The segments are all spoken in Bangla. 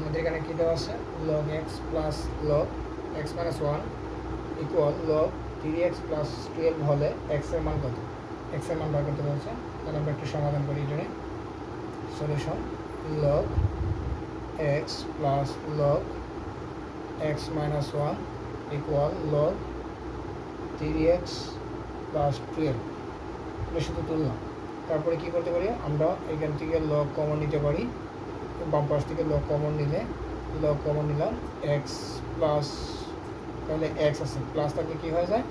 আমাদের এখানে কী দেওয়া আছে log x plus log x minus one equal log 3x plus 12 হলে এক্সের মান কত, এক্সের মান বার করতে বলছে। তাহলে আমরা একটু সমাধান করি। এই জন্য solution log x plus log x minus one equal log 3x plus 12, এটা শুধু তুললাম। তারপরে কী করতে পারি, আমরা এখান থেকে লগ কমন নিতে পারি। বাম পাশ থেকে লগ কমন নিলাম এক্স প্লাস, তাহলে এক্স আছে প্লাস থাকলে কী হয়ে যায়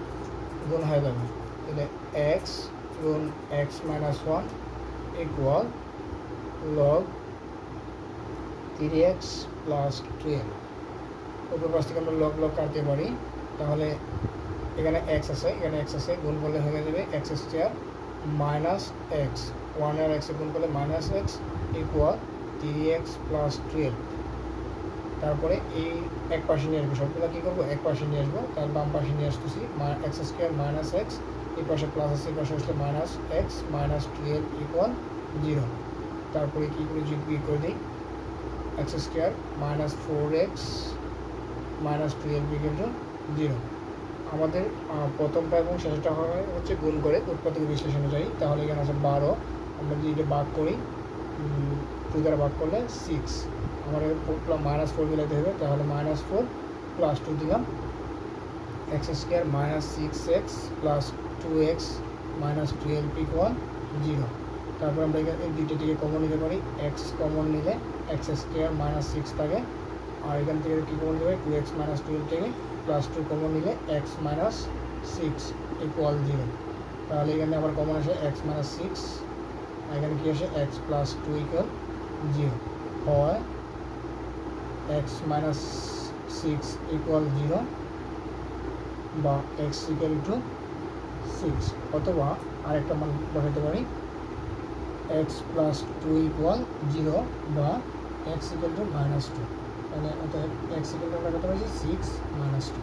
গুণ হয়ে যাবে। তাহলে এক্স গুণ x minus one equal log 3x plus 12। উপর পাশ থেকে আমরা লগ কাটতে পারি। তাহলে এখানে এক্স আছে গুণ করলে হয়ে যাবে এক্স স্কোয়ার মাইনাস এক্স, 1 আর এক্সে গুণ করলে minus x equal 3x plus 12। তারপরে এই এক পাশে নিয়ে আসবো, সবগুলো কী করবো এক পাশে নিয়ে আসবো। তার বাম পাশে নিয়ে আসতেছি এক্স স্কোয়ার মাইনাস এক্স, এই পাশে প্লাস আছে, এই পাশে আসলে মাইনাস এক্স মাইনাস 12 ইকুয়াল 0। তারপরে কী করে যোগ করে দিই x square minus 4x minus 12 equal to 0। আমাদের প্রথমটা এবং শেষটা হচ্ছে গুণ করে উৎপাদক বিশ্লেষণে যাই। তাহলে এখানে আছে 12, আমরা যদি এটা ভাগ করি 2 দ্বারা ভাগ করলে 6, আমাদের মাইনাস 4 মিলাইতে হবে। তাহলে মাইনাস 4 প্লাস 2 দিলাম x square minus 6x plus 2x minus 12 equal 0। তারপর আমরা এখানে এই দুইটা থেকে কমন নিতে পারি, এক্স কমন নিলে এক্স স্কোয়ার মাইনাস 6 থাকে, আর এখান থেকে কী কমন নিতে পারি 2x মাইনাস 12 থেকে প্লাস 2 কমন নিলে এক্স মাইনাস 6 ইকুয়াল 0। তাহলে এখানে আবার কমন আসে এক্স মাইনাস 6, এখানে কী আসে এক্স প্লাস 2 ইকুয়াল 0 হয় এক্স মাইনাস 6 ইকুয়াল 0 বা এক্স ইকুয়াল টু 6, অথবা আরেকটা মান বসাতে পারি এক্স প্লাস 2 ইকুয়াল 0 বা এক্স ইকুয়াল টু মাইনাস 2। তাহলে অর্থাৎ এক্স ইকুয়াল টু আমরা কত পাইছি 6 মাইনাস 2,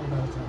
এটা হচ্ছে